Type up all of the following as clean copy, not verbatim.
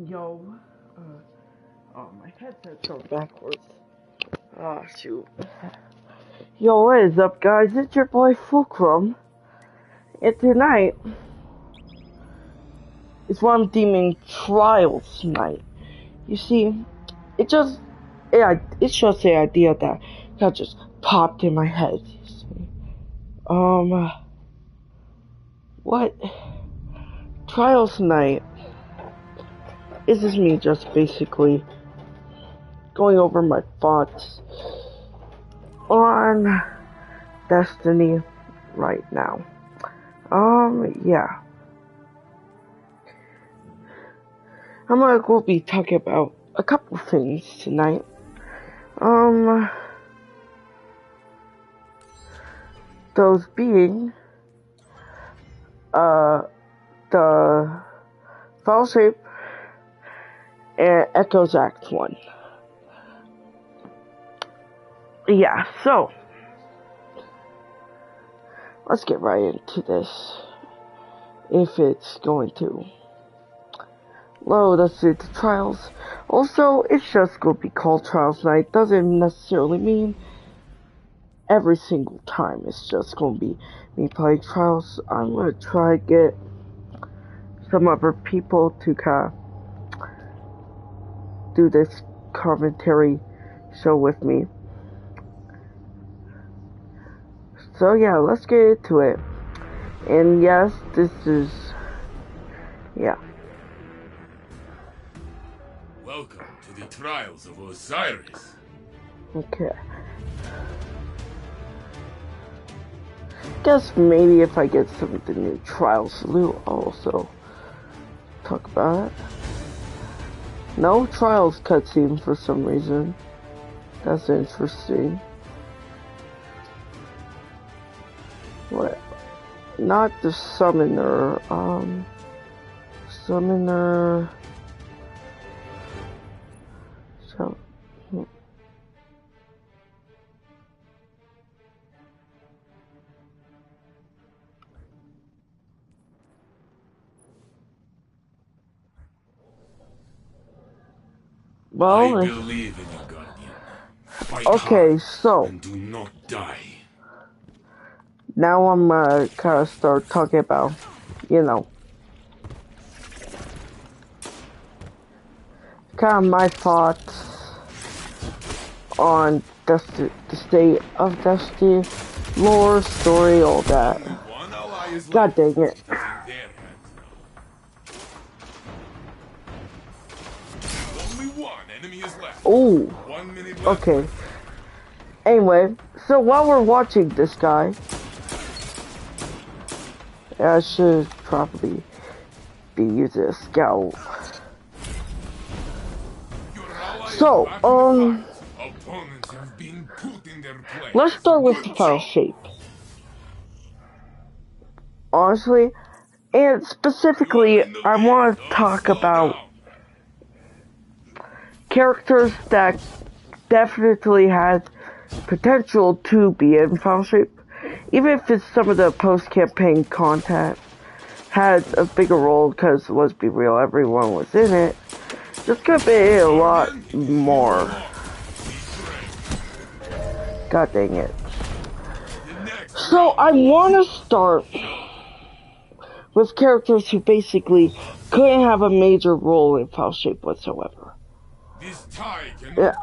Yo, oh, my headset's are backwards. Ah, shoot. Yo, what is up, guys? It's your boy Fulcrum, and tonight is what I'm deeming Trials Night. You see, it's just the idea that just popped in my head. You see, what Trials Night? This is me just basically going over my thoughts on Destiny right now. Yeah. We'll be talking about a couple things tonight. Those being, the Fellowship and Echoes Act 1. Yeah, so, let's get right into this, if it's going to load us into Trials. Also, it's just going to be called Trials Night. Doesn't necessarily mean every single time it's just going to be me playing Trials. I'm going to try to get some other people to kind of do this commentary show with me. So yeah, let's get into it. And yes, this is, yeah. Welcome to the Trials of Osiris. Okay. Guess maybe if I get some of the new Trials loot, I'll also talk about it. No Trials cutscene for some reason. That's interesting. What? Not the summoner, summoner... So... Well, I believe in you, Guardian. Fight okay, hard so... and do not die. Now I'm kind of start talking about, you know, kind of my thoughts on the state of Destiny, lore, story, all that. God dang it. Oh, okay. Anyway, so while we're watching this guy, I should probably be using a scout. So, let's start with the file shape. Honestly, and specifically, I want to talk about characters that definitely had potential to be in file shape. Even if it's some of the post-campaign content had a bigger role, because let's be real, everyone was in it. This could be a lot more. God dang it. So I want to start with characters who basically couldn't have a major role in file shape whatsoever.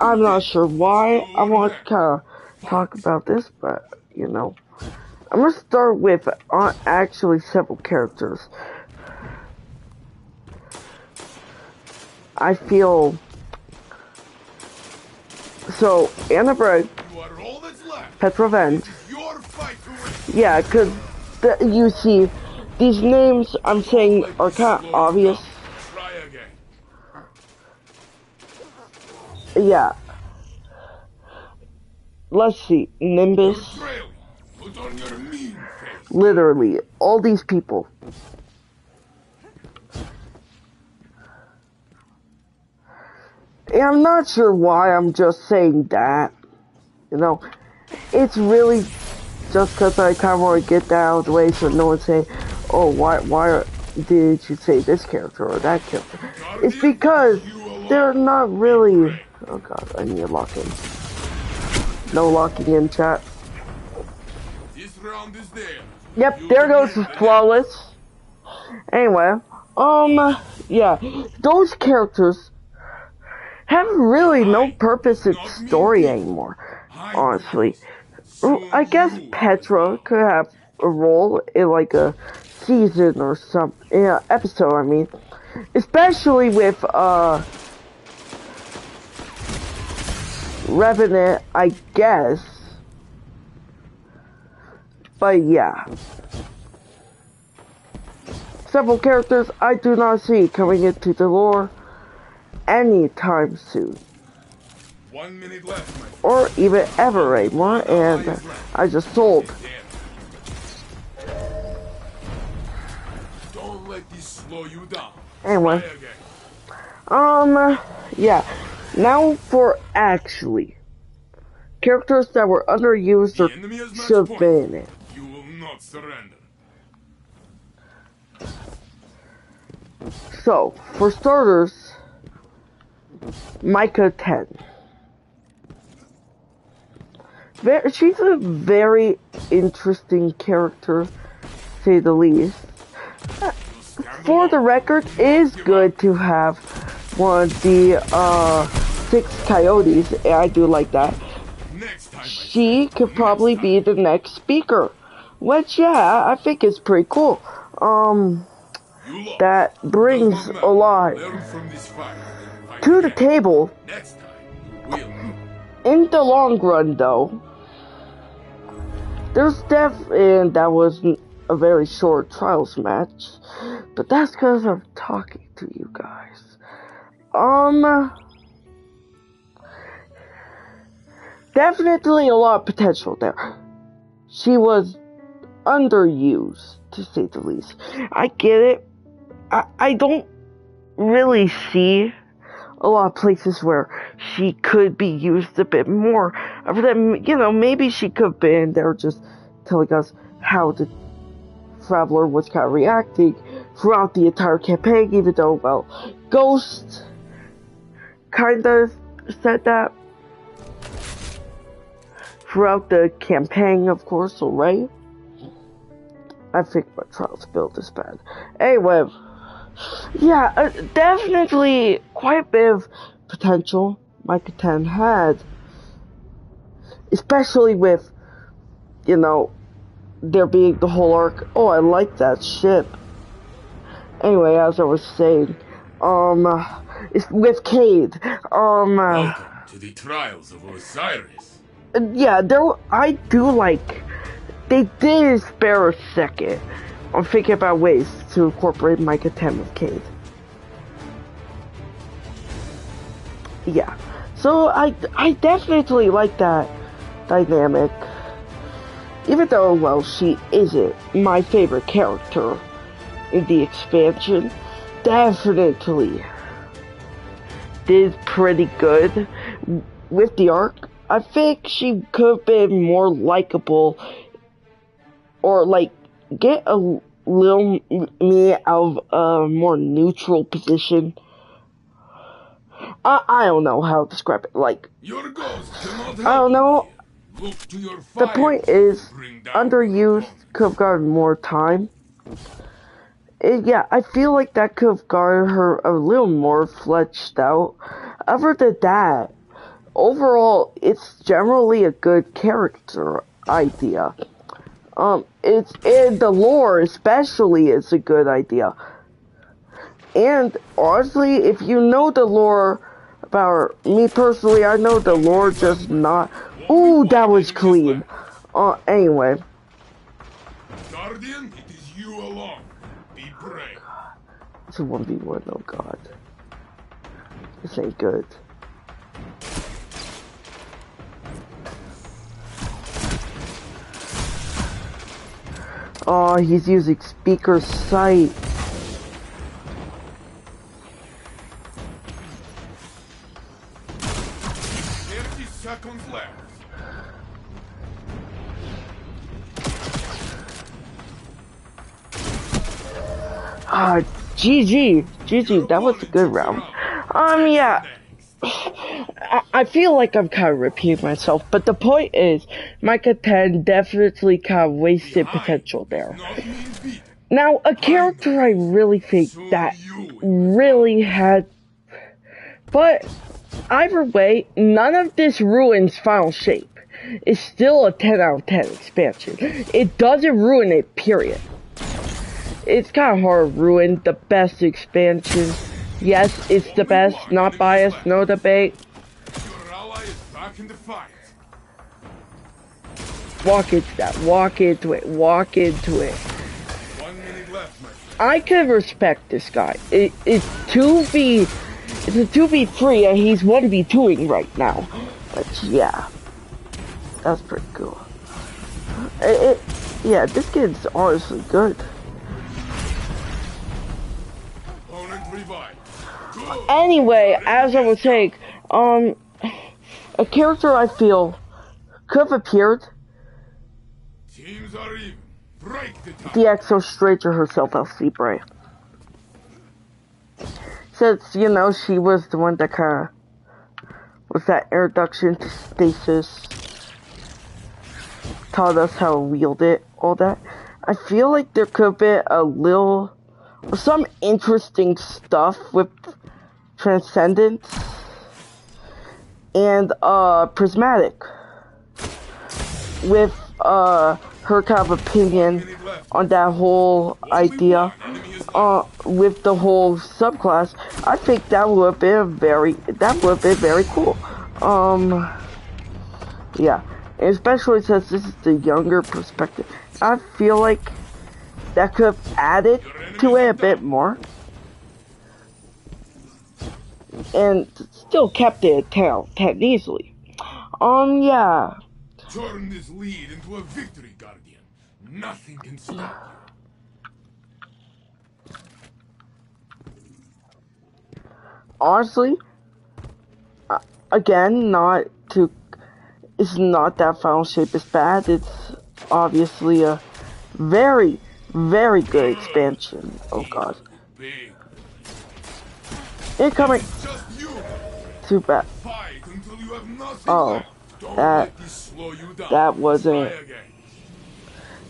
I'm not sure why I want to kind of talk about this, but you know. I'm going to start with actually several characters. I feel... So, Anna Bride, Pet Revenge. Yeah, because you see, these names I'm saying are kind of obvious. Yeah. Let's see, Nimbus. Literally, all these people. And I'm not sure why I'm just saying that. You know, it's really just because I kind of want to get that out of the way so no one say, oh, why did you say this character or that character? It's Guardian, because you alone. they're not really... Oh god, I need to lock in. No locking in, chat. This round is there. Yep, You there can goes win the Flawless. Anyway, yeah, those characters have really no Behind purpose does in not mean story defeat. anymore, I'm honestly. promising. Soon I guess you will as Petra well. could have a role in like a season or some episode, I mean. Especially with Revenant, I guess. But yeah. Several characters I do not see coming into the lore anytime soon. 1 minute left, my friend. Or even ever Only anymore, one ally and is left. I just sold. Don't let this slow you down. Anyway. Try again. Yeah. Now for actually. Characters that were underused The or enemy has match should have point. been in it. You will not surrender. So, for starters, Micah 10. She's a very interesting character, to say the least. For the record, it is good to have one of the 6 coyotes. I do like that. She could probably be the next speaker, which yeah, I think is pretty cool. That brings a lot to the table. In the long run, though, there's and that was a very short trials match, but that's because I'm talking to you guys. Definitely a lot of potential there. She was underused, to say the least. I get it. I don't really see a lot of places where she could be used a bit more. Other than, maybe she could have been there just telling us how the Traveler was kind of reacting throughout the entire campaign, even though, well, Ghost kind of said that throughout the campaign, of course, alright? I think my Trials build is bad. Anyway, yeah, definitely quite a bit of potential Micah 10 had. Especially with, there being the whole arc. Oh, I like that ship. Anyway, as I was saying, it's with Cade. Welcome to the Trials of Osiris. Yeah, I do like, they did spare a second on thinking about ways to incorporate Micah 10 with Cade. Yeah, so I definitely like that dynamic. Even though, well, she isn't my favorite character in the expansion, definitely did pretty good with the arc. I think she could have been more likable, or like get a little me out of a more neutral position. I don't know how to describe it. Like, Your ghost cannot help I don't know. Look to your The point is, underused could have gotten more time. Yeah, I feel like that could have gotten her a little more fleshed out. Other than that, overall, it's generally a good character idea. It's in the lore, especially, it's a good idea. And honestly, if you know the lore about me personally, I know the lore just not. Ooh, that was clean. Anyway. Guardian, it is you alone. Be brave. It's a 1v1, oh god. This ain't good. Oh, he's using speaker sight. Seconds left. Ah, GG, that was a good round. Yeah. I feel like I'm kind of repeating myself, but the point is, Micah 10 definitely kind of wasted potential there. Now, a character I really think that really had, but either way, none of this ruins Final Shape. It's still a 10 out of 10 expansion. It doesn't ruin it, period. It's kind of hard to ruin the best expansion. Yes, it's the best, not biased, no debate. Walk into that, walk into it. I could respect this guy. It's a 2v3 and he's 1v2ing right now. But yeah, that's pretty cool. Yeah, this kid's honestly good. Anyway, as I was saying, a character I feel could have appeared. The Exo Stranger herself, LC Bray. Since, you know, she was the one that kind of was that introduction to stasis, taught us how to wield it, all that. I feel like there could be some interesting stuff with Transcendence and Prismatic with her kind of opinion on that whole idea with the whole subclass. I think that would have been very cool. Yeah, especially since this is the younger perspective. I feel like that could have added to it a bit more. And still kept it at 10 easily. Yeah. Turn this lead into a victory, Guardian. Nothing can stop you. Honestly, again, it's not that Final Shape is bad. It's obviously a very, very good expansion. Oh god. Incoming! Too bad. Oh, that wasn't...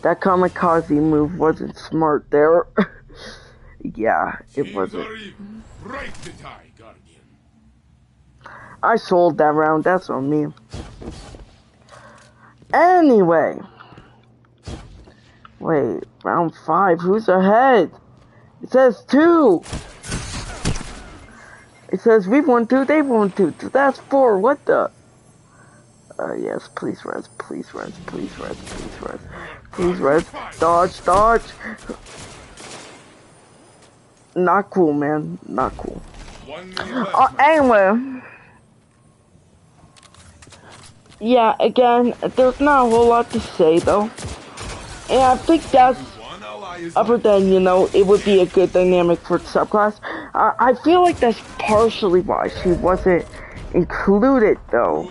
That kamikaze move wasn't smart there. Yeah, it wasn't. I sold that round, that's on me. Anyway. Wait, round 5, who's ahead? It says 2. It says we've won 2, they've won 2. So that's 4, what the? Yes, please res. Dodge. Not cool, man. Not cool. Anyway. Yeah, again, there's not a whole lot to say, though. And I think that's, other than, you know, it would be a good dynamic for subclass. I feel like that's partially why she wasn't included, though.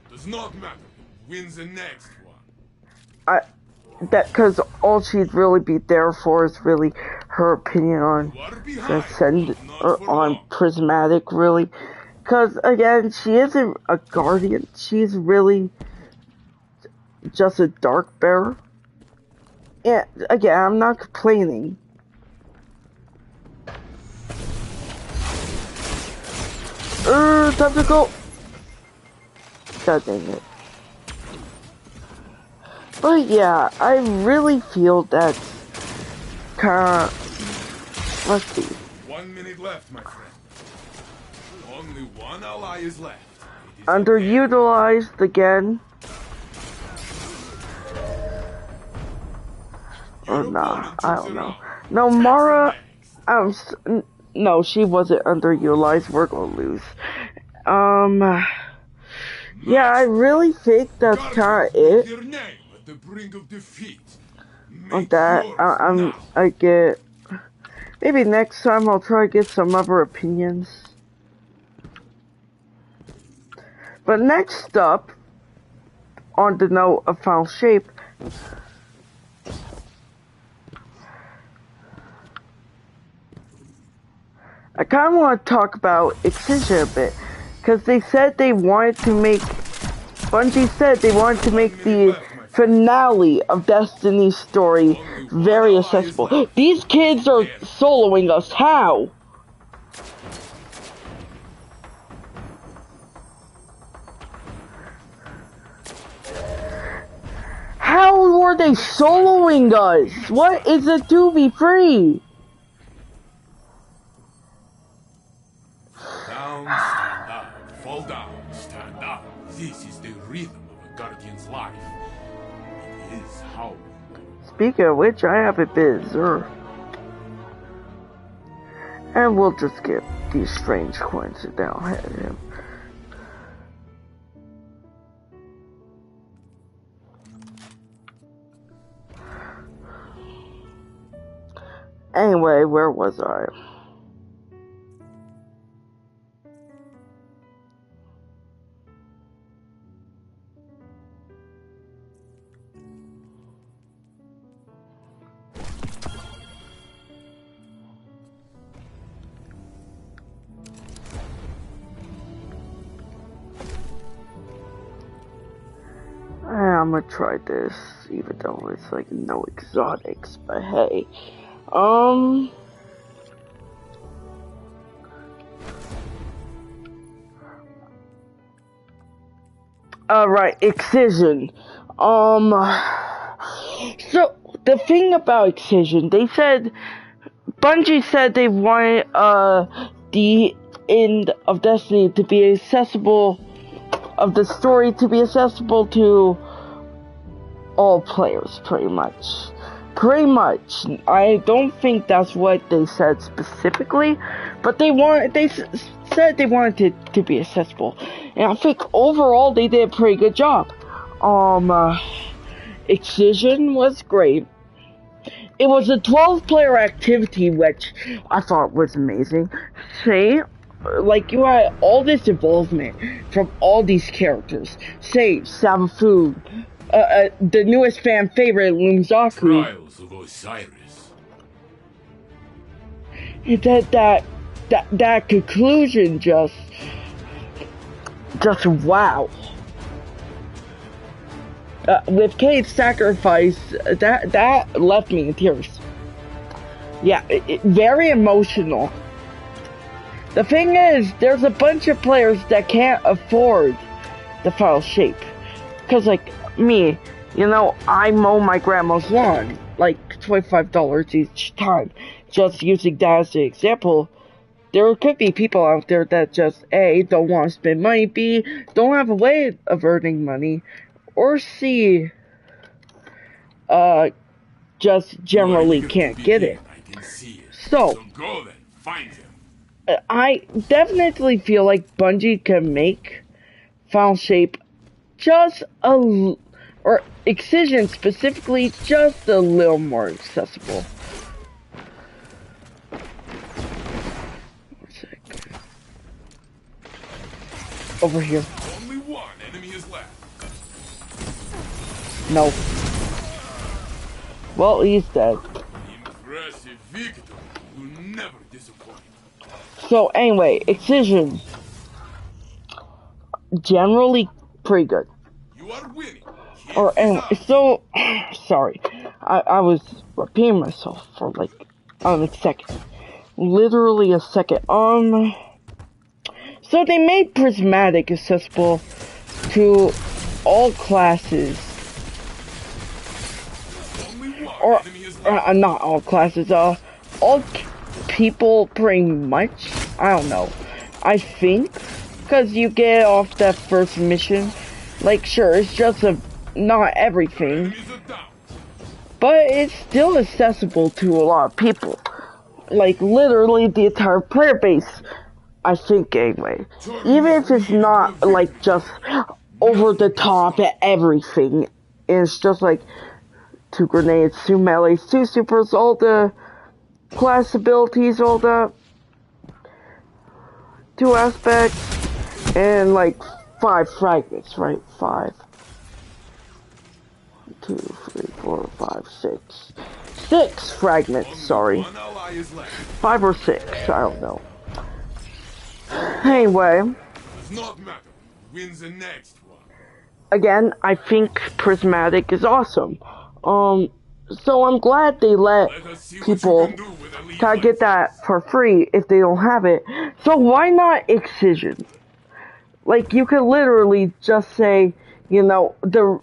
Does not matter. Wins the next one. Because all she'd really be there for is really her opinion on Transcend or on Prismatic, really. Because again, she isn't a Guardian. She's really just a Dark Bearer. Yeah, again, I'm not complaining. Time to go. God dang it. But yeah, I really feel that's kinda... Let's see. 1 minute left, my friend. Only one ally is left. Underutilized again. Or nah, I don't know. No, Mara... no, she wasn't underutilized. We're gonna lose. Yeah, I really think that's kinda it. On that, I get... Maybe next time I'll try to get some other opinions. But next up, on the note of Final Shape, I kind of want to talk about Excision a bit, because they said they wanted to make, Bungie said they wanted to make the finale of Destiny's story very accessible. These kids are soloing us. How? How were they soloing us? What is it to be free? Down, stand up. Fall down, stand up. This is the rhythm of a guardian's life. It is how. Speaking of which, I have a bizarre. And we'll just get these strange coins down at him. Anyway, where was I? I'm gonna try this, even though it's like no exotics, but hey. Alright, Excision. So, the thing about Excision, they said, Bungie said they wanted, the end of Destiny to be accessible, of the story to be accessible to all players, pretty much. Pretty much. I don't think that's what they said specifically, but they said they wanted it to be accessible. And I think overall they did a pretty good job. Excision was great. It was a 12-player activity, which I thought was amazing. Say, like, you had all this involvement from all these characters. Say, Savafu, the newest fan favorite, Lumzaku. Trials of Osiris. That conclusion just wow. With Kate's sacrifice, that left me in tears. Yeah, very emotional. The thing is, there's a bunch of players that can't afford the final shape. Cause like me, you know, I mow my grandma's lawn, like $25 each time. Just using that as an example, there could be people out there that just A, don't want to spend money, B, don't have a way of earning money, or C, just generally can't get it. So Go then, find him. I definitely feel like Bungie can make Final Shape just or Excision specifically, just a little more accessible. One sec. Over here. Only one enemy is left. No. Well, he's dead. Impressive victory. You never disappoint. So anyway, Excision. Generally pretty good. You are winning. Or anyway, so sorry. I was repeating myself for like a second. Literally a second. So they made Prismatic accessible to all classes. Or not all classes, all people pretty much. I don't know. I think, because you get off that first mission, like sure, it's just not everything, but it's still accessible to a lot of people. Like literally the entire player base, I think anyway. Even if it's not like just over the top at everything, it's just like 2 grenades, 2 melees, 2 supers, all the class abilities, all the 2 aspects, and like 5 fragments, right? 5. 2, 3, 4, 5, 6. 6 fragments, sorry. 5 or 6, I don't know. Anyway, Does not matter who wins the next one. again, I think Prismatic is awesome. So I'm glad they let Let us see what you people can do with Elite kind of get that for free if they don't have it. So why not Excision? Like, you could literally just say, the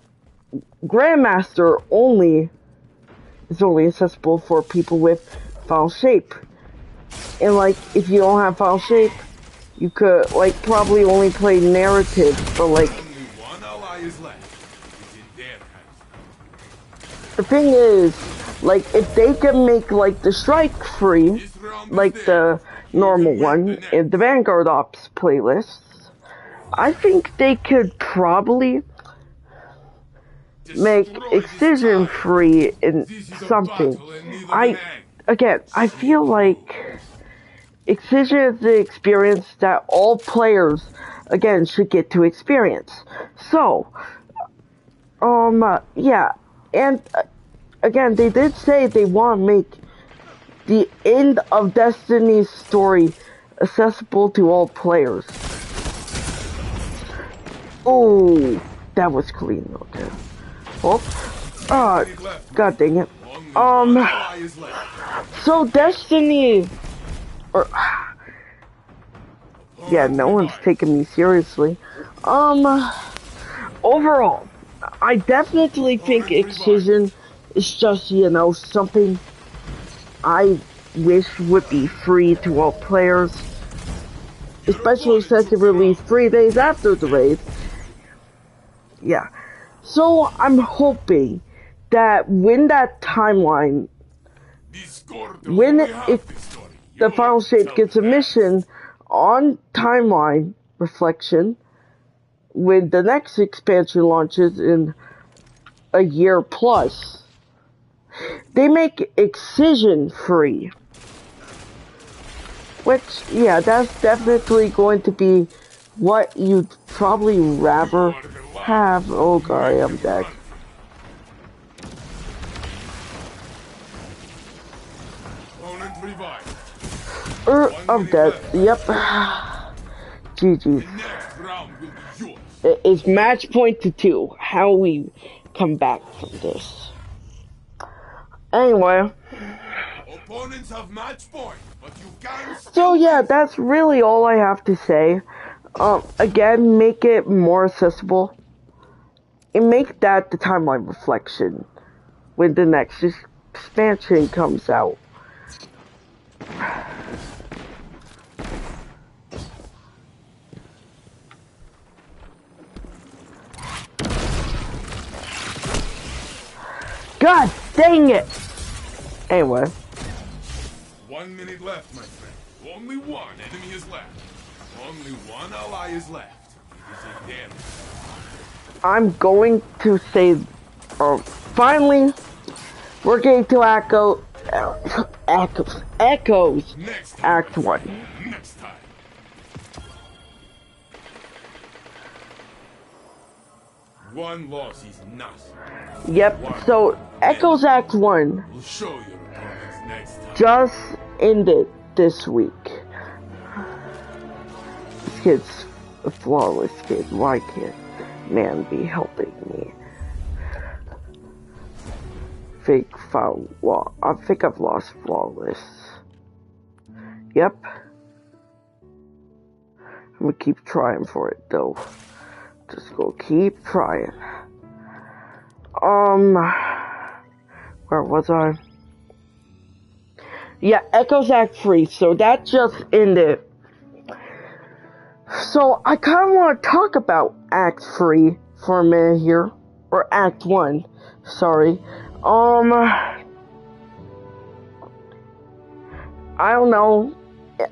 Grandmaster is only accessible for people with Foul Shape. And, like, if you don't have Foul Shape, you could, like, probably only play narrative, but, like, Only one ally is left. It is in their hands. the thing is, like, if they can make, like, the Strike free, This round like is the theirs. normal Who can win one the in the next? Vanguard Ops playlists, I think they could probably make Destroy this Excision child. free in This is a something. battle in need of an end. I feel like Excision is the experience that all players, again, should get to experience. So, yeah, and again, they did say they want to make the end of Destiny's story accessible to all players. Oh, that was clean, okay. Oh, god dang it. Only one ally is left. So Destiny, or, yeah, no one's taking me seriously. Overall, I definitely think Excision is just, something I wish would be free to all players, especially since it released 3 days after the raid. Yeah. So I'm hoping that when that timeline, when the Final Shape gets a mission on timeline reflection, when the next expansion launches in a year plus, they make Excision free. Which, yeah, that's definitely going to be what you'd probably rather have. Oh, god, I'm dead. I'm dead. Yep. GG. It's match point to 2. How we come back from this. Anyway. Opponents have match point, but you can so yeah, that's really all I have to say. Again, make it more accessible. And make that the timeline reflection when the next expansion comes out. God dang it! Anyway. 1 minute left, my friend. Only one enemy is left. Only one ally is left. It is in them. I'm going to say, finally, we're getting to Echoes Act 1. Next time. One loss is nothing. Yep, so Echoes Act 1 We'll show your opponents next time. just ended this week. This kid's a flawless kid. Why can't man be helping me? I think I've lost flawless. Yep. I'm gonna keep trying for it though. Just go keep trying. Where was I? Yeah, Echoes Act 3, so that just ended. So I kinda wanna talk about Act 3 for a minute here. Or Act 1, sorry. I don't know.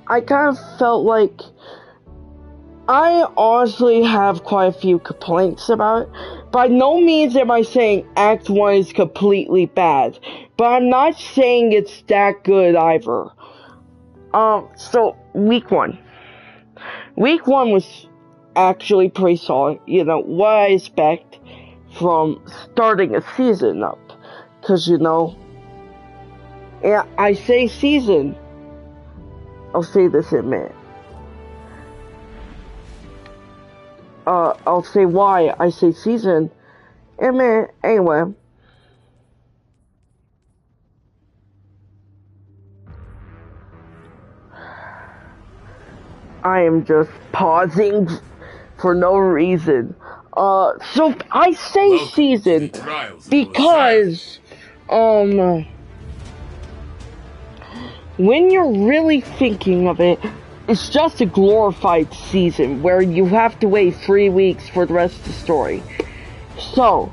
I kind of felt like I honestly have quite a few complaints about it. By no means am I saying Act 1 is completely bad, but I'm not saying it's that good either. So week 1. Week 1 was actually pretty solid. You know, what I expect from starting a season up. Cause yeah, I say season. I'll say this in a minute. I'll say why I say season. Anyway. I am just pausing for no reason. So I say Welcome season to the trials of because, when you're really thinking of it, it's just a glorified season where you have to wait 3 weeks for the rest of the story. So,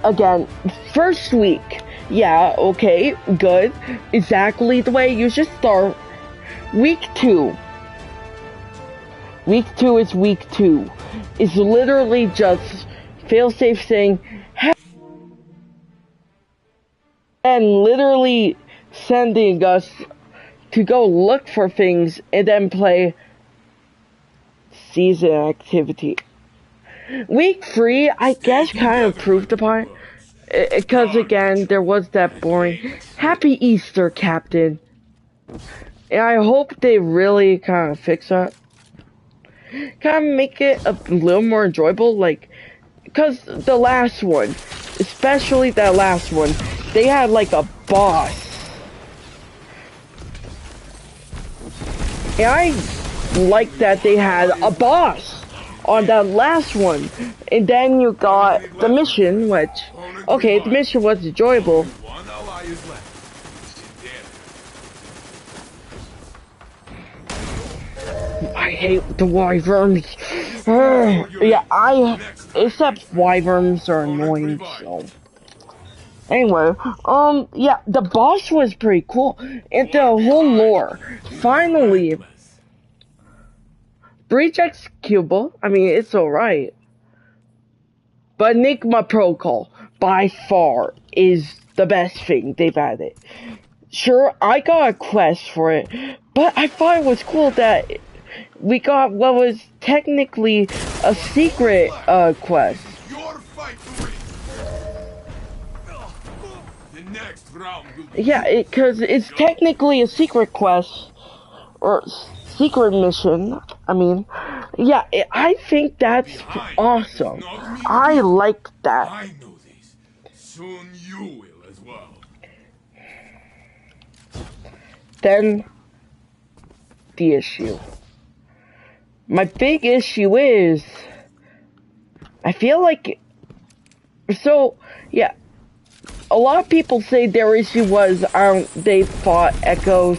again, first week, yeah, okay, good, exactly the way you should start. Week 2. Week 2 is week 2. It's literally just failsafe saying, hey, and literally sending us to go look for things and then play season activity. Week 3, I guess, kind of proved upon it, because again, there was that boring, Happy Easter, Captain. And I hope they really kind of fix that. Kind of make it a little more enjoyable, like, because the last one, especially that last one, they had like a boss. And I like that they had a boss on that last one. And then you got the mission, which, okay, the mission was enjoyable. I hate the wyverns. Yeah, except wyverns are annoying, so. Anyway, yeah, the boss was pretty cool. And the whole lore. Finally, Breach Executable, I mean, it's alright. But Enigma Protocol, by far, is the best thing they've added. Sure, I got a quest for it, but I thought it was cool that we got what was technically a secret quest. Yeah, because it's technically a secret quest, or secret mission, I mean. Yeah, I think that's awesome. I like that. I know this. Soon you will as well. Then, the issue. My big issue is, I feel like, so, yeah, a lot of people say their issue was, they thought Echoes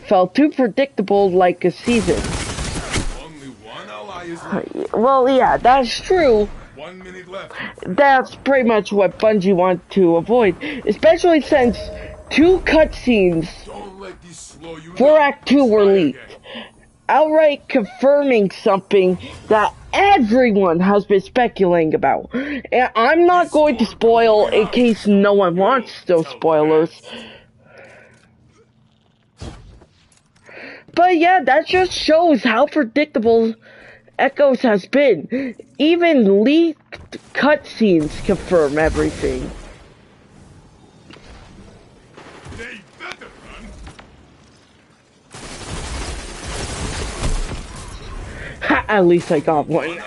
felt too predictable like a season. Only one ally is left. Well, yeah, that's true. 1 minute left. That's pretty much what Bungie wanted to avoid, especially since 2 cutscenes for Act 2 were leaked, outright confirming something that everyone has been speculating about. And I'm not going to spoil in case no one wants those spoilers. But yeah, that just shows how predictable Echoes has been. Even leaked cutscenes confirm everything. They better run. Ha, at least I got one.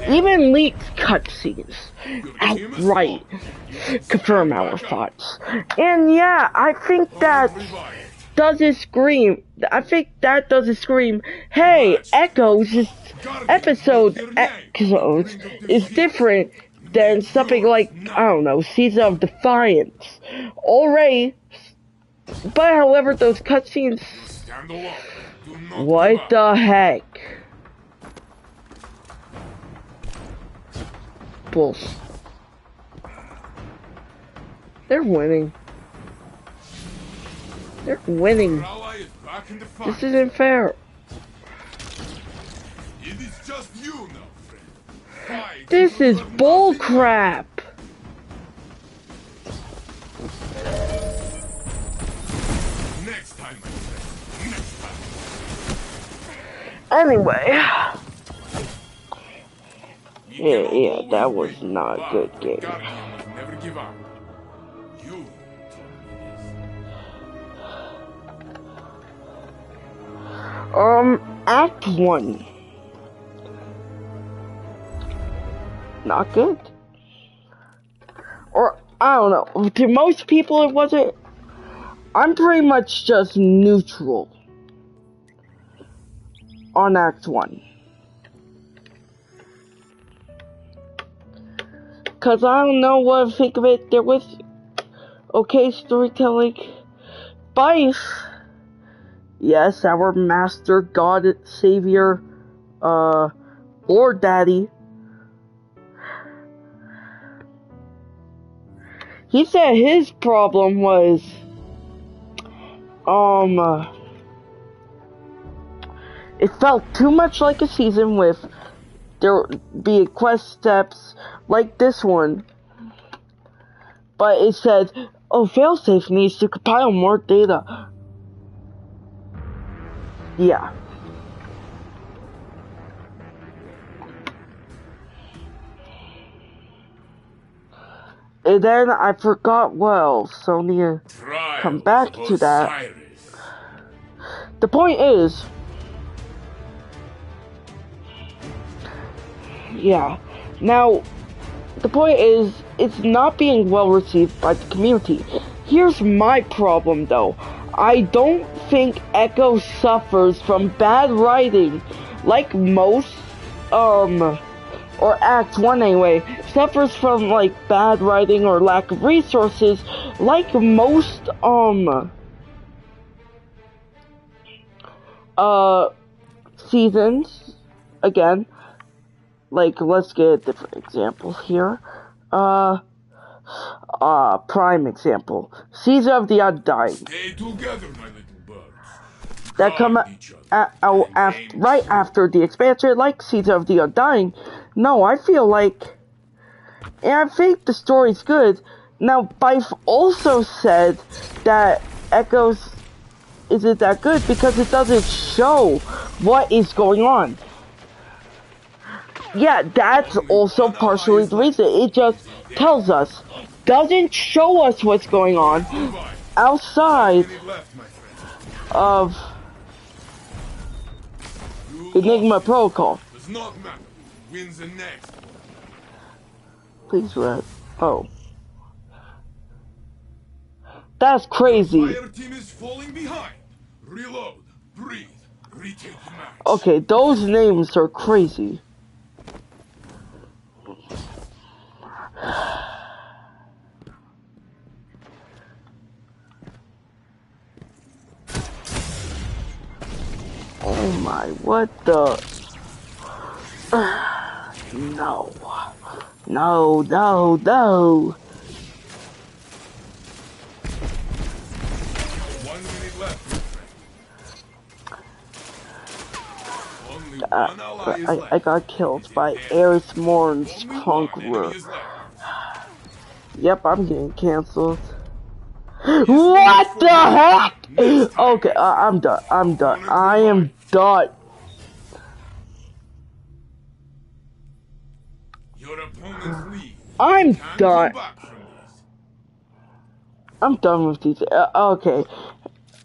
Even leaked cutscenes outright confirm our thoughts. And yeah, I think that doesn't scream. I think that doesn't scream, hey, Echoes is different than something like, I don't know, Season of Defiance. Alright. But however, those cutscenes, what the heck? Bullshit. They're winning. They're winning. This isn't fair. It is just you now, friend. This is bullcrap. Next time, my friend. Next time. Anyway. Yeah, that was not a good game. Never give up. You Act 1. Not good. Or, I don't know. To most people it wasn't. I'm pretty much just neutral on Act 1. Cause I don't know what to think of it. There was okay storytelling. Bice, yes, our master, God, savior, Lord Daddy. He said his problem was, it felt too much like a season with there be quest steps like this one, but it said, oh, failsafe needs to compile more data. Yeah. And then I forgot so need to come back to that. The point is, yeah. Now, the point is, it's not being well received by the community. Here's my problem though. I don't think Echo suffers from bad writing like most, or Act 1 anyway, suffers from like bad writing or lack of resources like most, seasons. Again, like, let's get a different example here. Prime example. Season of the Undying. Stay together, my little birds. That come right after the expansion, like Season of the Undying. No, I feel like, and I think the story's good. Now, Bife also said that Echoes isn't that good because it doesn't show what is going on. Yeah, that's also partially the reason. It just tells us, doesn't show us what's going on outside of Enigma Protocol. Please read. Oh. That's crazy. Okay, those names are crazy. Oh my, what the? No. No, no, no. 1 minute left, I got killed by Eris Morn's Conqueror. Yep, I'm getting cancelled. What the heck? Okay, I'm done. I'm done. I am done. I'm done. I'm done with these. Okay.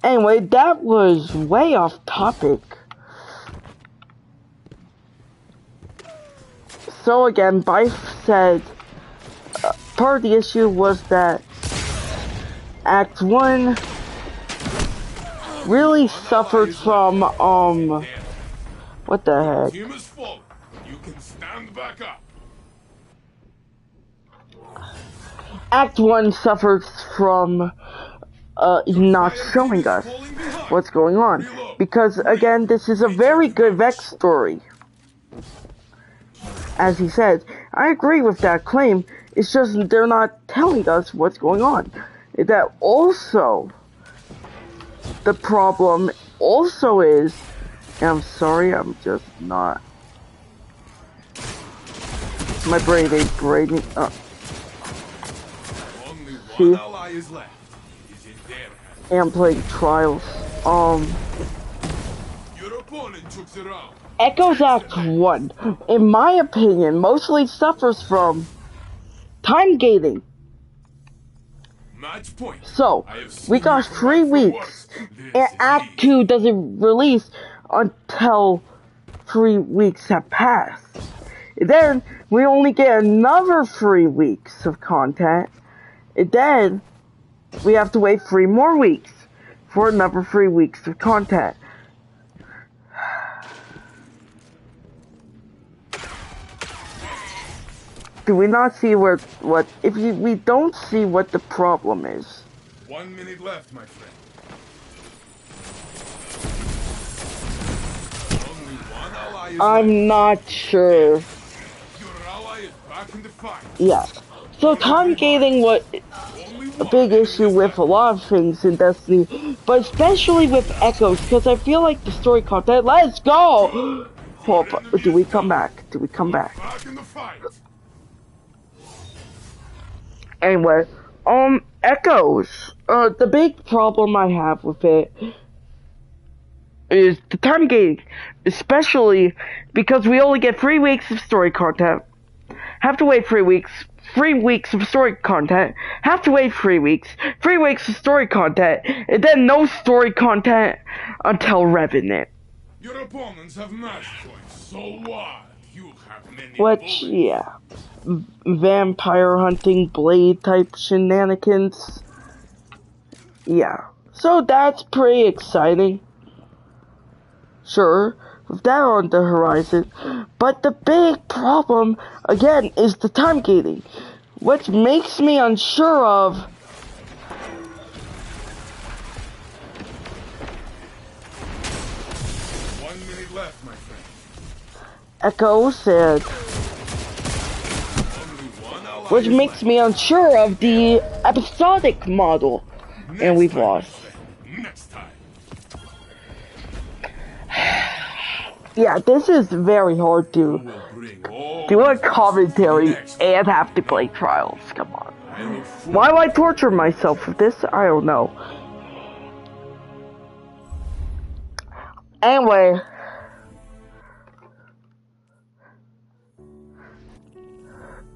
Anyway, that was way off topic. So again, Bife said part of the issue was that Act 1 really suffered from, what the heck? You can stand back up. Act 1 suffered from, not showing us what's going on. Because, again, this is a very good Vex story. As he said, I agree with that claim. It's just they're not telling us what's going on. That also, the problem also is, and I'm sorry, I'm just not, my brain ain't braiding up. See, and I'm playing Trials. Your opponent took the round. Echoes Act 1, in my opinion, mostly suffers from time gating. Match point. So, we got 3 weeks, and Act 2 doesn't release until 3 weeks have passed. And then we only get another 3 weeks of content. And then we have to wait 3 more weeks for another 3 weeks of content. Do we not see what we don't see what the problem is? 1 minute left, my friend. Only one ally is I'm left. not sure. Your ally is back in the fight. Yes. So time gating was Only a one big enemy issue is with left. a lot of things in Destiny, but especially with Echoes, because I feel like the story content. Let's go! Hold up. Do we come back? Do we come back? Back in the fight. Anyway, Echoes. The big problem I have with it is the time gating, especially because we only get 3 weeks of story content. Have to wait 3 weeks. 3 weeks of story content. Have to wait 3 weeks. 3 weeks of story content, and then no story content until Revenant. Your opponents have match points, so what? You have many Which, bullets. yeah, vampire hunting blade type shenanigans. Yeah, so that's pretty exciting. Sure, with that on the horizon, but the big problem, again, is the time gating, which makes me unsure of 1 minute left, my friend. Echo said, Only one ally which is makes left. me unsure of the episodic model, and Next we've time, my lost. friend. Next time. Yeah, this is very hard to We'll bring all do a these commentary next and have to play Trials. Come on. I look forward Why do I to torture it. myself with this? I don't know. Anyway.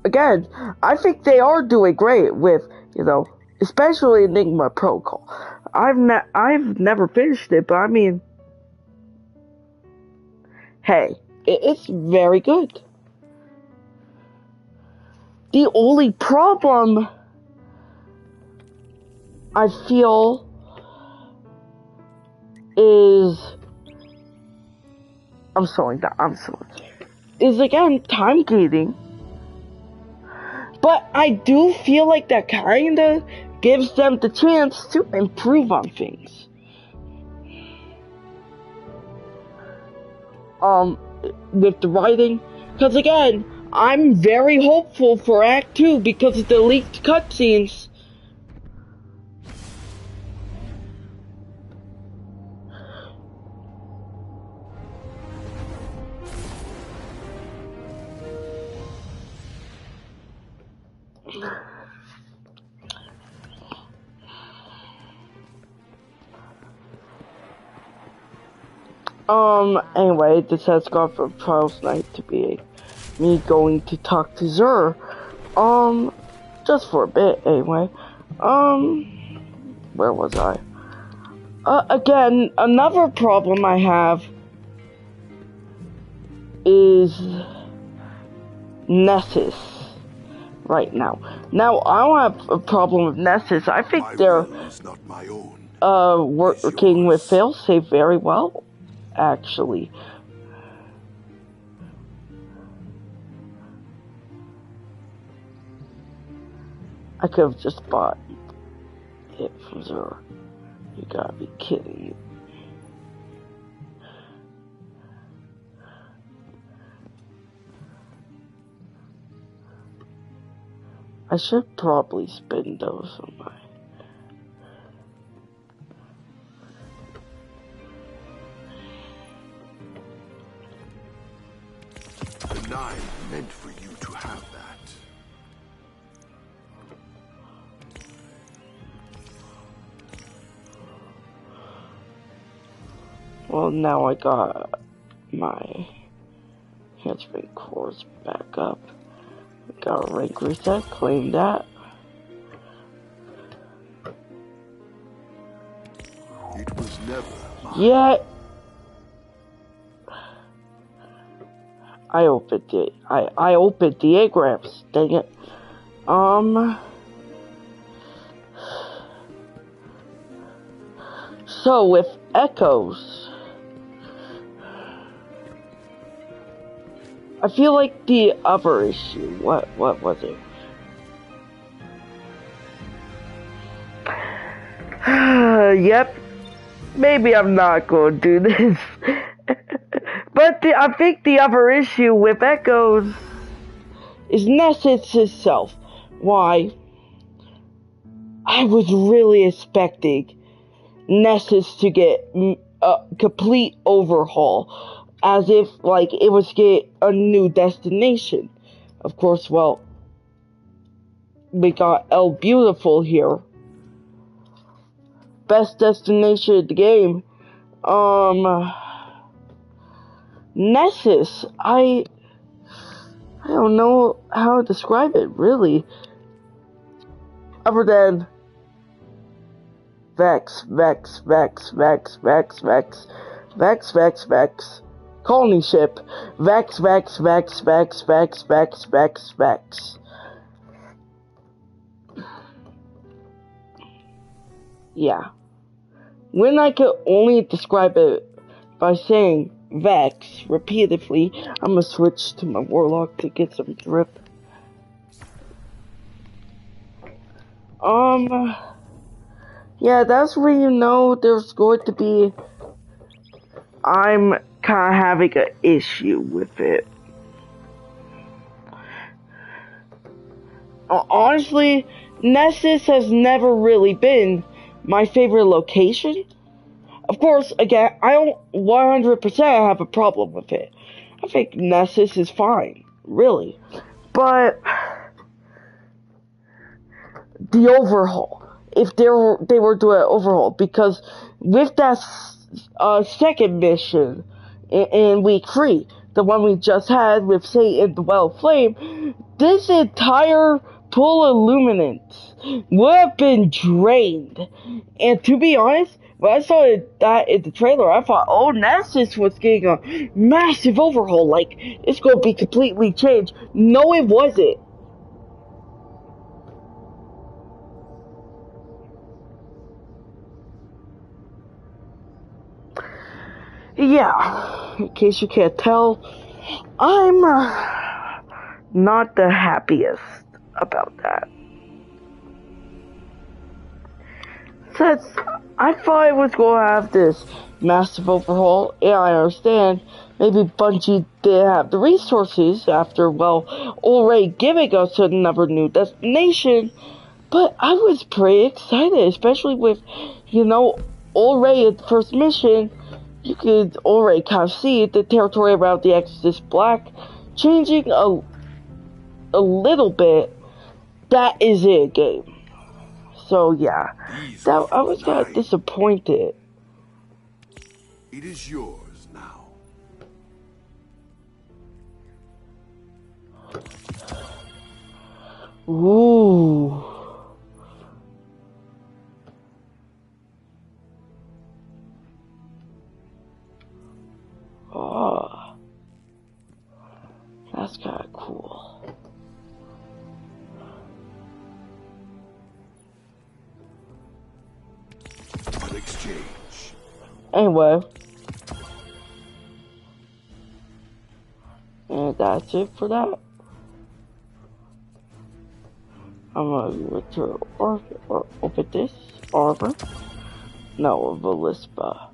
Again, I think they are doing great with, especially Enigma Protocol. I've never finished it, but I mean, hey, it's very good. The only problem I feel is is again time gating. But I do feel like that kinda gives them the chance to improve on things. With the writing, because again, I'm very hopeful for Act 2 because of the leaked cutscenes. Anyway, this has gone from Trials Night to be me going to talk to Zur. Just for a bit, anyway. Where was I? Again, another problem I have is Nessus right now. Now, I don't have a problem with Nessus. I think they're working with failsafe very well, actually. I could have just bought it from Zur. You gotta be kidding me. I should probably spend those on my... The Nine meant for you to have that. Well, now I got my handspring cores back up. Got a rank reset, claim that. It was never mine. Yeah, I opened it. I opened the diagrams. Dang it. So with echoes, I feel like the other issue. What was it? Yep. Maybe I'm not going to do this. But I think the other issue with echoes is Nessus itself. Why? I was really expecting Nessus to get a complete overhaul, as if like it was get a new destination. Of course, well, we got El Beautiful here, best destination of the game. Nessus, I don't know how to describe it really, other than Vex, colony ship, Vex. Yeah. When I could only describe it by saying Vex repeatedly, I'm gonna switch to my Warlock to get some drip. Yeah, that's where you know there's going to be... I'm kind of having an issue with it. Honestly, Nessus has never really been my favorite location. Of course, again, I don't 100% have a problem with it. I think Nessus is fine, really. But the overhaul, if they were doing an overhaul, because with that second mission in week 3, the one we just had with Satan the Well of Flame, this entire pool of luminance would have been drained. And to be honest, when I saw that in the trailer, I thought, oh, Nessus was getting a massive overhaul, like, it's gonna be completely changed. No, it wasn't. Yeah, in case you can't tell, I'm not the happiest about that. Since I thought I was going to have this massive overhaul, and I understand maybe Bungie didn't have the resources after, well, already giving us another new destination, but I was pretty excited, especially with, you know, already at the first mission, you could already kind of see the territory around the Exodus Black changing a little bit. That is it, game. So yeah, I was kind of disappointed. It is yours now. Ooh. Oh. That's kind of cool. An exchange. Anyway. And that's it for that. I'm gonna return or open this armor. No, Velispa.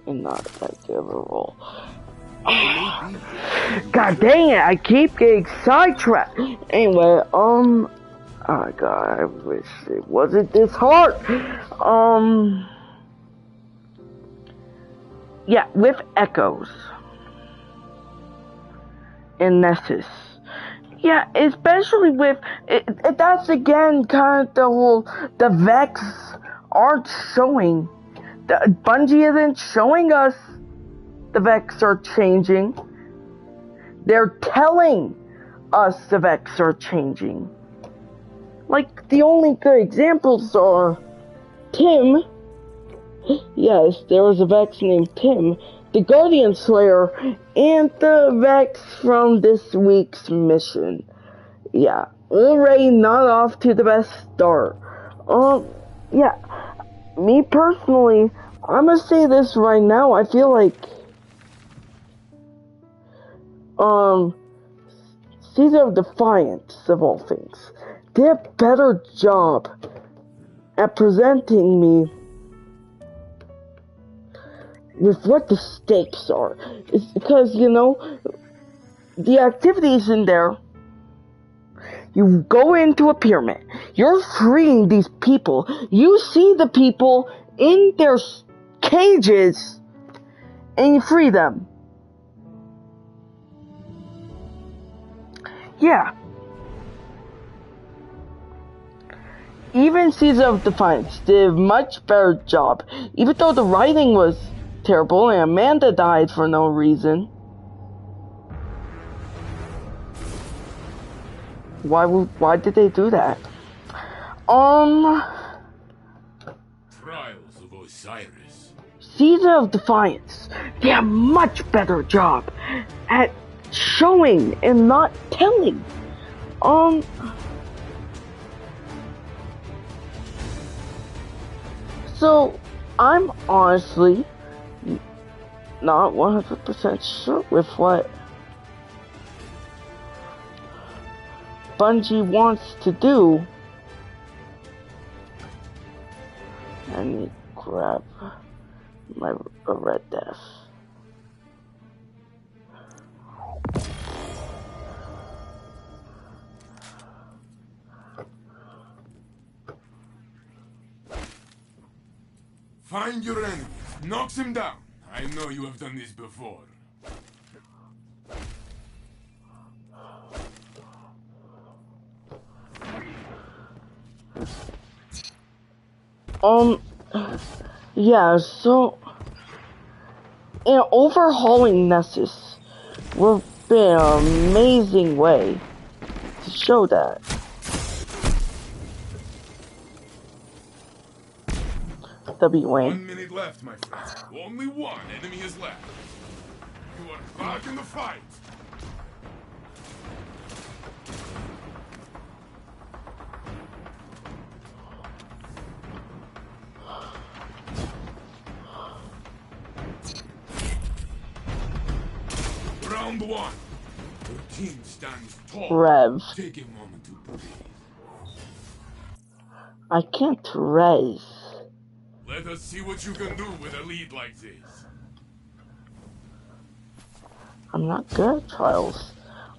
And not that overall. God dang it, I keep getting sidetracked. Anyway, oh god, I wish it wasn't this hard. Yeah, with echoes and Nessus. Yeah, especially with that's again kind of the Vex aren't showing. The Bungie isn't showing us the Vex are changing. They're telling us the Vex are changing. Like, the only good examples are Tim. Yes, there was a Vex named Tim the Guardian Slayer, and the Vex from this week's mission. Yeah, already not off to the best start. Yeah, me personally, I'm gonna say this right now, I feel like, Caesar of Defiance, of all things, did a better job at presenting me with what the stakes are. It's because, you know, the activities in there, you go into a pyramid, you're freeing these people, you see the people in their cages, and you free them. Yeah. Even Caesar of Defiance did a much better job, even though the writing was terrible and Amanda died for no reason. Why did they do that? Trials of Osiris. Caesar of Defiance did a much better job at showing and not telling. So, I'm honestly not 100% sure with what Bungie wants to do. I need to grab my Red Death. Find your enemy. Knocks him down. I know you have done this before. Yeah, so, and overhauling Nessus would be an amazing way to show that. W. Wayne. 1 minute left, my friend. Only one enemy is left. You are back in the fight. Round one. Your team stands tall. Rev. Take a moment to breathe. I can't res. Let us see what you can do with a lead like this. I'm not good at trials.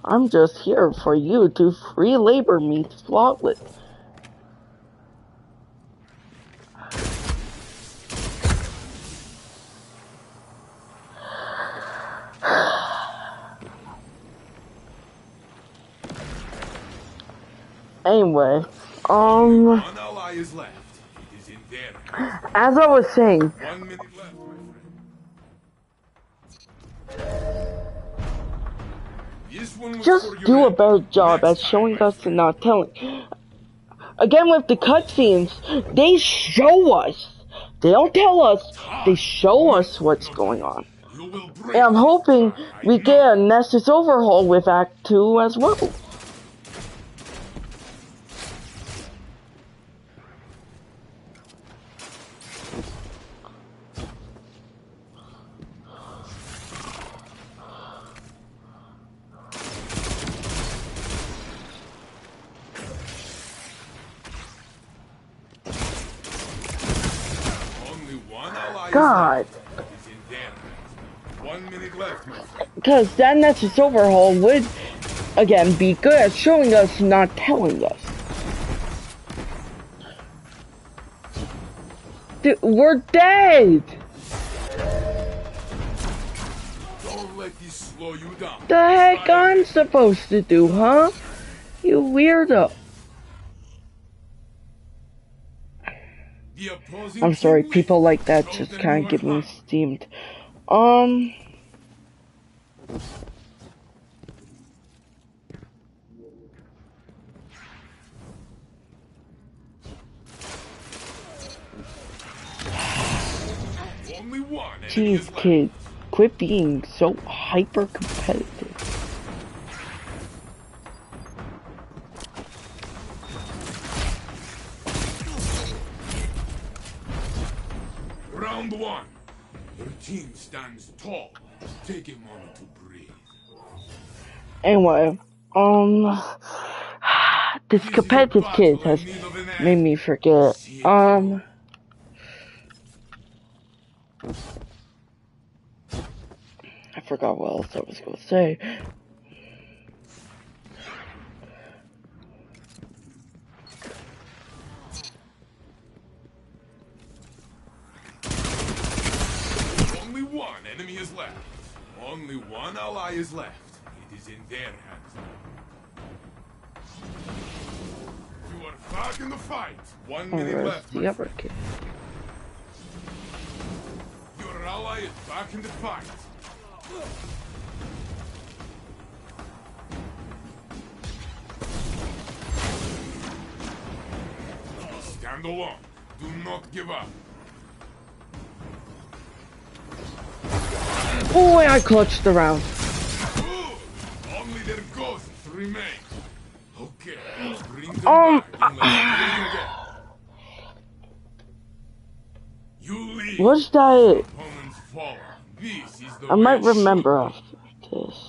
I'm just here for you to free labor me flawless. Anyway, One ally is left. It is in there. as I was saying, 1 minute left, my friend. This one was just for do your a better job at next time, showing my us friend. and not telling. Again, with the cutscenes, they show us. They don't tell us, they show us what's going on. You will break And I'm this hoping time, I we know. get a Nessus overhaul with Act 2 as well. Only one ally God. is left. It is in there. 1 minute left, my friend. Because that Nessus overhaul would, again, be good at showing us, not telling us. Dude, we're dead! Don't let this slow you down. The heck Try I'm again. supposed to do, huh? You weirdo. The opposing I'm sorry, team people like that showed just them kind you of get were me hungry. steamed. Only one enemy is Jeez, left. kid. quit being so hyper competitive. Round one. Your team stands tall. Take a moment to breathe. Anyway, this This is a competitive kid battle has in need of an made end. me forget. See it through. I forgot what else I was gonna say. Only one enemy is left. Only one ally is left. It is in their hands now. You are back in the fight. 1 minute Where's left, the my other friend. kid? Your ally is back in the fight. Stand alone. Do not give up. Oh, I clutched the round. Good. Only their ghosts remain. Okay, bring them back and let's play again. You lead. What's that? Opponents fall. This is the I way might it should remember be. after this.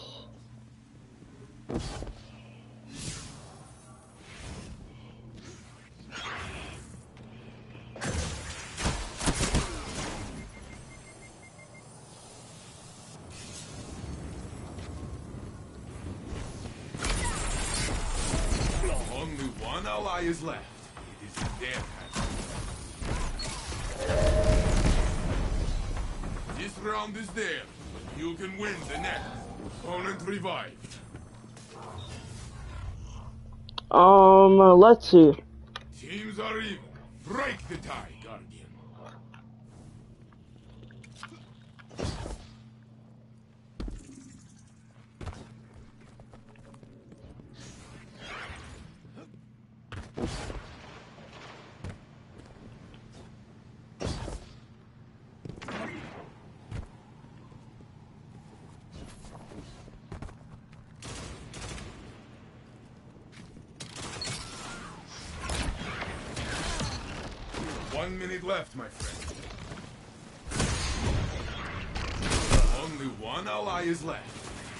Only one ally is left. It is in their hands. This round is theirs. You can win the next. Opponent revived. Let's see. Teams are even. Break the tie, Guardian. One minute left, my friend. Only one ally is left.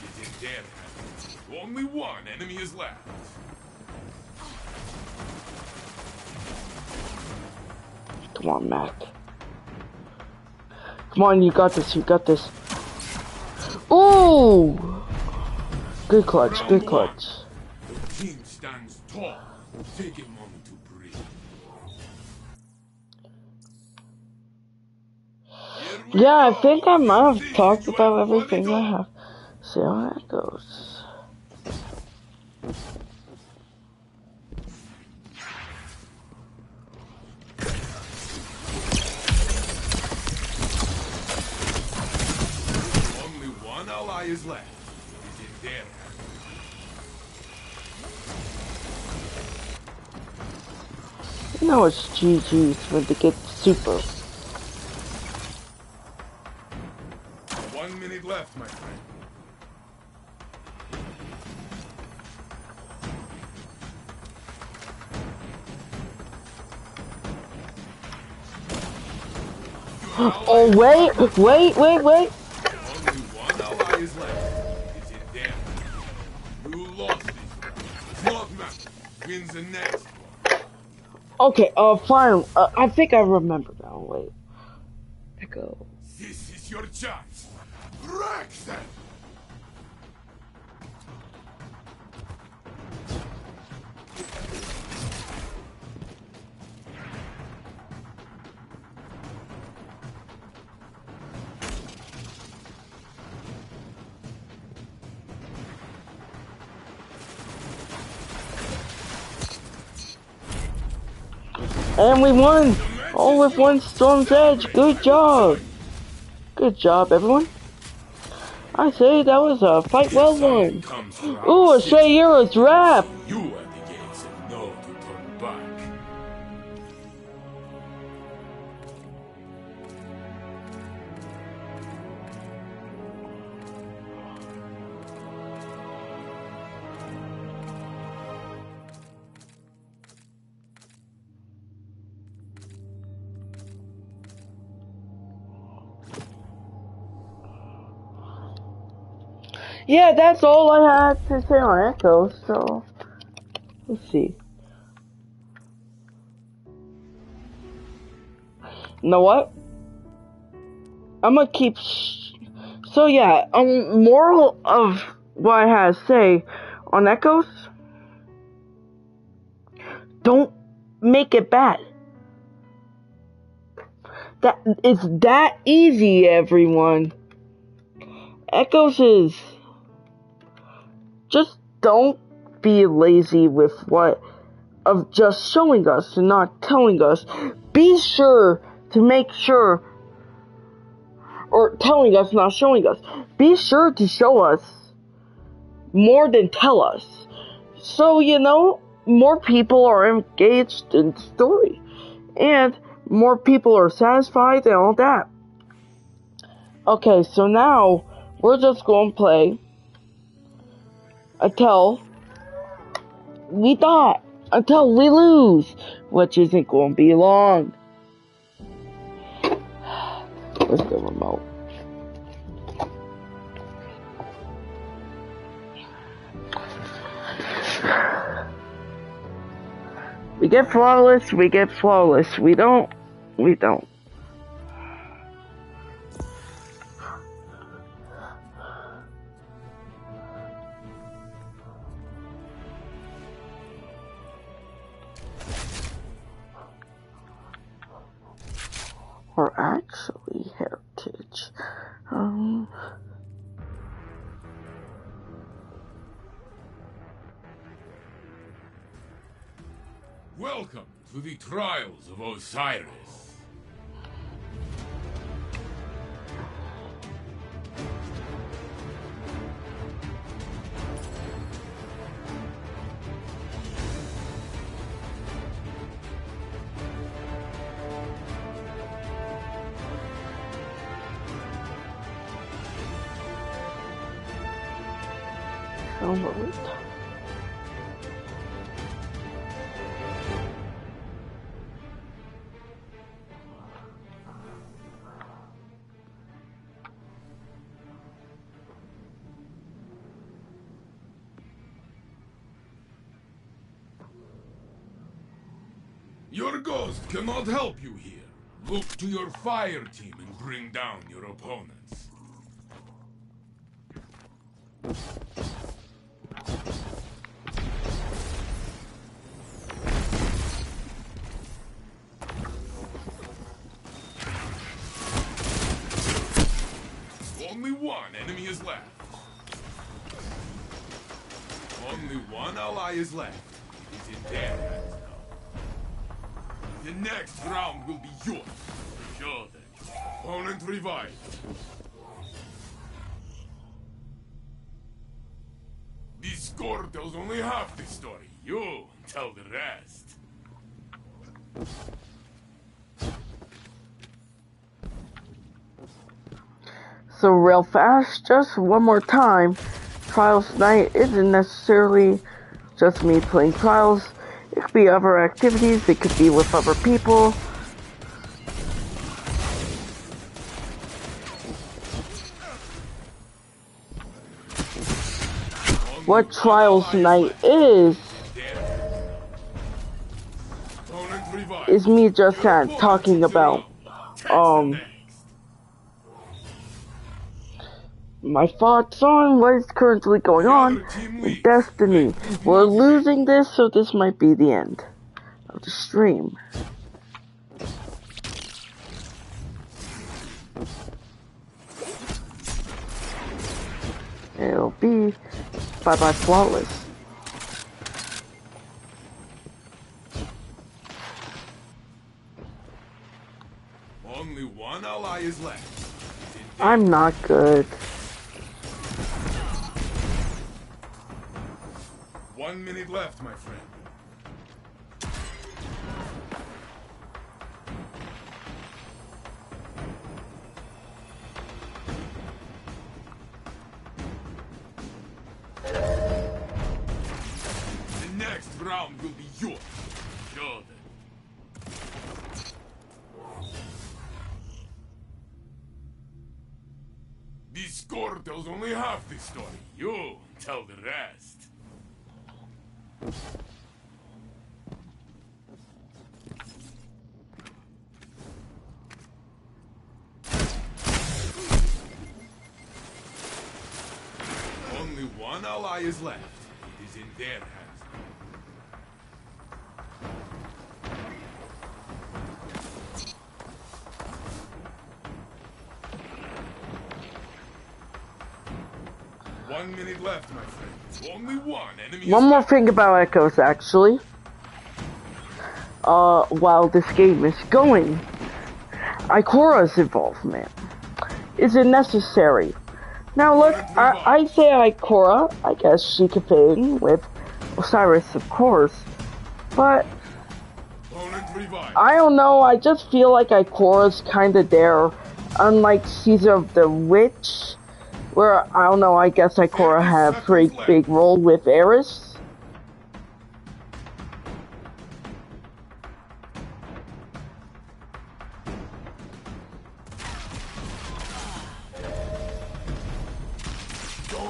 It is in their hands. Only one enemy is left. Come on, Mac. Come on, you got this, you got this. Ooh! Good clutch, good clutch. The team stands tall. Take a moment to breathe. Yeah, I think I might have talked about everything I have. See how that goes. Only one ally is left. It is in their hands. You know it's GG's when they get super. 1 minute left, my friend. Oh, wait! Only one ally is left. It's in there. You lost this round. Not matter. Wins the next one. Okay, fine. I think I remember now. Wait. Echo. This is your chance. Wreck them! And we won! All with one Storm's Edge. Good job! Good job, everyone. I say that was a fight well won. Ooh, a Say Heroes rap! You are the gates and know to turn back. Yeah, that's all I had to say on Echo, so let's see. You know what? I'm gonna keep. So yeah, moral of what I had to say on Echoes: don't make it bad. That it's that easy, everyone. Echoes is just don't be lazy with what of just showing us and not telling us. Be sure to make sure, or telling us, not showing us. Be sure to show us more than tell us. So, more people are engaged in the story. And more people are satisfied and all that. Okay, so now we're just going to play until we die. Until we lose. Which isn't going to be long. Where's the remote? We get flawless, we get flawless. We don't. Or actually, heritage. Welcome to the Trials of Osiris. Alright. Your ghost cannot help you here. Look to your fire team and bring down your opponents. Only one enemy is left. Only one ally is left. It is in their hands now. The next round will be yours. Sure then. Opponent revived. This score tells only half the story. You tell the rest. So real fast, just one more time, Trials Night isn't necessarily just me playing Trials. It could be other activities, it could be with other people. What Trials Night is me just kind of talking about, my thoughts on what is currently going on in Destiny. We're losing this, so this might be the end of the stream. It'll be bye-bye flawless. Only one ally is left. I'm not good. 1 minute left, my friend. The next round will be yours. Sure then. This score tells only half the story. You tell the rest. Only one ally is left. It is in their hands. One minute left, my friend. Only one enemy. One more thing about Echoes, actually. While this game is going, Ikora's involvement isn't necessary. Now look, I say Ikora, I guess she could fit in with Osiris, of course, but I don't know, I just feel like Ikora's kinda there, unlike Season of the Witch, where, I don't know, I guess Ikora had a pretty big role with Eris.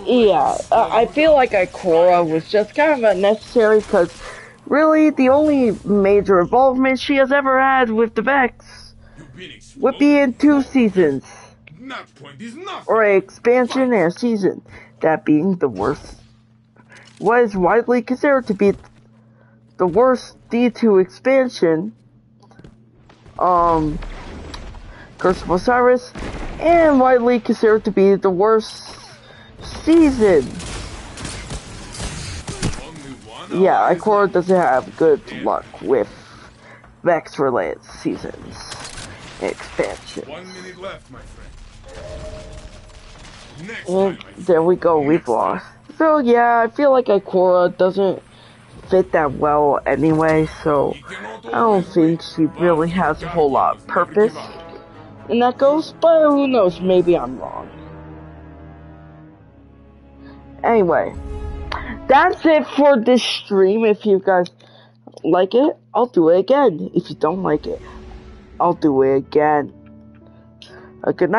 Yeah, I feel like Ikora was just kind of unnecessary because really the only major involvement she has ever had with the Vex would be in 2 seasons. Or an expansion and a season, that being the worst. What is widely considered to be the worst D2 expansion, Curse of Osiris, and widely considered to be the worst season. Yeah, Ikora doesn't have good luck with Vex related seasons and expansions. 1 minute left, my friend. And there we go, we've lost. So yeah, I feel like Ikora doesn't fit that well anyway, so I don't think she really has a whole lot of purpose in that goes, but who knows, maybe I'm wrong. Anyway, that's it for this stream. If you guys like it, I'll do it again. If you don't like it, I'll do it again. Good night.